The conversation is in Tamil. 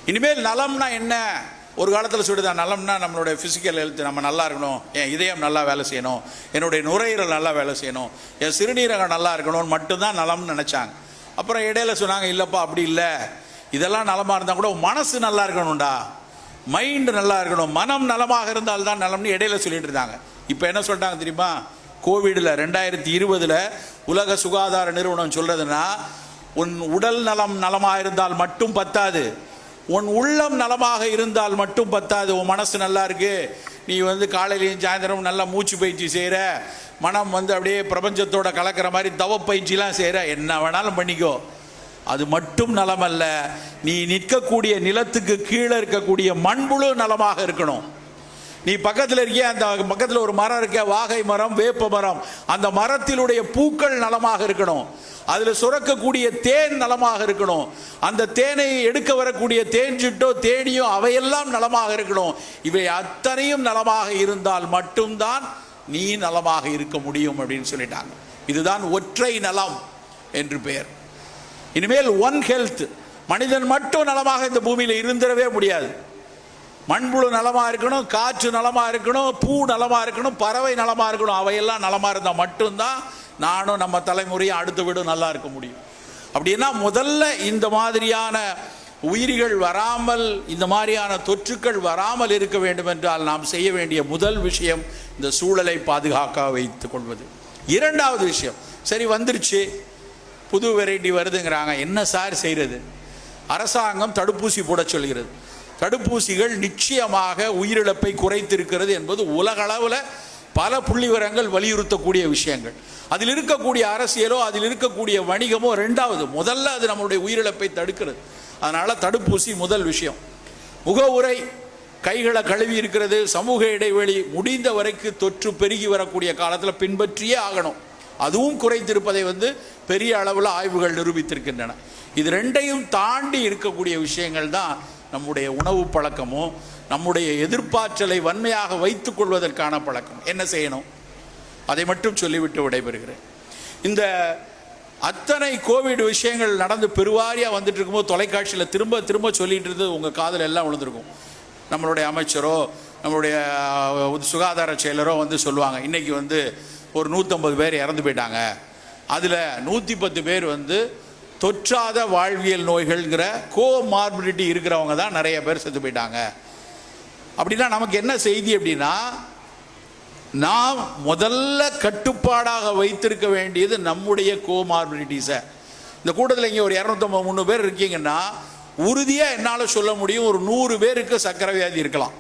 இனிமேல் நலம்னா என்ன? ஒரு காலத்தில் சொல்லிதான் நலம்னா நம்மளுடைய ஃபிசிக்கல் ஹெல்த் நம்ம நல்லா இருக்கணும், என் இதயம் நல்லா வேலை செய்யணும், என்னுடைய நுரையீரல் நல்லா வேலை செய்யணும், என் சிறுநீரகம் நல்லா இருக்கணும்னு மட்டும்தான் நலம்னு நினச்சாங்க. அப்புறம் இடையில சொன்னாங்க, இல்லைப்பா அப்படி இல்லை, இதெல்லாம் நலமாக இருந்தால் கூட மனசு நல்லா இருக்கணும்டா, மைண்டு நல்லா இருக்கணும், மனம் நலமாக இருந்தால்தான் நலம்னு இடையில சொல்லிட்டு இருந்தாங்க. இப்போ என்ன சொல்லிட்டாங்க தெரியுமா? கோவிடில் 2020 உலக சுகாதார நிறுவனம் சொல்கிறதுனா, உன் உடல் நலம் நலமாக இருந்தால் மட்டும் பத்தாது, உன் உள்ளம் நலமாக இருந்தால் மட்டும் பத்தாது. உன் மனசு நல்லா இருக்கு, நீ காலையிலையும் சாயந்தரம் நல்லா மூச்சு பயிற்சி செய்கிற, மனம் அப்படியே பிரபஞ்சத்தோட கலக்கிற மாதிரி தவ பயிற்சிலாம் செய்கிற, என்ன வேணாலும் பண்ணிக்கோ, அது மட்டும் நலம் அல்ல. நீ நிற்கக்கூடிய நிலத்துக்கு கீழே இருக்கக்கூடிய மண்புழு நலமாக இருக்கணும். நீ பக்கத்தில் இருக்கிய அந்த பக்கத்தில் ஒரு மரம் இருக்க, வாகை மரம், வேப்ப மரம், அந்த மரத்தினுடைய பூக்கள் நலமாக இருக்கணும், அதில் சுரக்கக்கூடிய தேன் நலமாக இருக்கணும், அந்த தேனை எடுக்க வரக்கூடிய தேன்சிட்டோ தேனியோ அவையெல்லாம் நலமாக இருக்கணும். இவை அத்தனையும் நலமாக இருந்தால் மட்டும்தான் நீ நலமாக இருக்க முடியும் அப்படின்னு சொல்லிட்டாங்க. இதுதான் ஒற்றை நலம் என்று பெயர். இனிமேல் ஒன் ஹெல்த், மனிதன் மட்டும் நலமாக இந்த பூமியில் இருந்துடவே முடியாது. மண்புழு நலமாக இருக்கணும், காற்று நலமாக இருக்கணும், பூ நலமாக இருக்கணும், பறவை நலமாக இருக்கணும். அவையெல்லாம் நலமாக இருந்தால் மட்டும்தான் நானும் நம்ம தலைமுறையும் அடுத்த வீடு நல்லா இருக்க முடியும். அப்படின்னா முதல்ல இந்த மாதிரியான உயிரிகள் வராமல், இந்த மாதிரியான தொற்றுக்கள் வராமல் இருக்க வேண்டும் என்றால் நாம் செய்ய வேண்டிய முதல் விஷயம் இந்த சூழலை பாதுகாக்க வைத்துக் கொள்வது. இரண்டாவது விஷயம், சரி வந்துருச்சு, புது வெரைட்டி வருதுங்கிறாங்க, என்ன சார் செய்கிறது? அரசாங்கம் தடுப்பூசி போட சொல்கிறது. தடுப்பூசிகள் நிச்சயமாக உயிரிழப்பை குறைத்திருக்கிறது என்பது உலகளவில் பல புள்ளிவிவரங்கள் வலியுறுத்தக்கூடிய விஷயங்கள். அதில் இருக்கக்கூடிய அரசியலோ அதில் இருக்கக்கூடிய வணிகமோ ரெண்டாவது, முதல்ல அது நம்மளுடைய உயிரிழப்பை தடுக்கிறது. அதனால் தடுப்பூசி முதல் விஷயம். முகவுரை, கைகளை கழுவி இருக்கிறது, சமூக இடைவெளி, முடிந்த வரைக்கும் தொற்று பெருகி வரக்கூடிய காலத்தில் பின்பற்றியே ஆகணும். அதுவும் குறைத்திருப்பதை பெரிய அளவில் ஆய்வுகள் நிரூபித்திருக்கின்றன. இது ரெண்டையும் தாண்டி இருக்கக்கூடிய விஷயங்கள் தான் நம்முடைய உணவு பழக்கமும் நம்முடைய எதிர்ப்பாற்றலை வன்மையாக வைத்துக் கொள்வதற்கான பழக்கம். என்ன செய்யணும் அதை மட்டும் சொல்லிவிட்டு விடைபெறுகிறேன். இந்த அத்தனை கோவிட் விஷயங்கள் நடந்து பெருவாரியாக வந்துட்டு இருக்கும்போது தொலைக்காட்சியில் திரும்ப திரும்ப சொல்லிட்டு இருந்தது உங்கள் காதில் எல்லாம் விழுந்திருக்கும். நம்மளுடைய அமைச்சரோ நம்மளுடைய சுகாதார செயலரோ சொல்லுவாங்க, இன்றைக்கி ஒரு 150 பேர் இறந்து போயிட்டாங்க, அதில் 110 பேர் தொற்றாத வாழ்வியல் நோய்கள்ங்கிற கோமார்பிலிட்டி இருக்கிறவங்க தான் நிறைய பேர் செத்து போயிட்டாங்க. அப்படின்னா நமக்கு என்ன செய்தி அப்படின்னா, நாம் முதல்ல கட்டுப்பாடாக வைத்திருக்க வேண்டியது நம்முடைய கோமார்பிலிட்டிஸை. இந்த கூட்டத்தில் இங்கே ஒரு 250-300 பேர் இருக்கீங்கன்னா உறுதியாக என்னால் சொல்ல முடியும், ஒரு 100 பேருக்கு சர்க்கரை வியாதி இருக்கலாம்.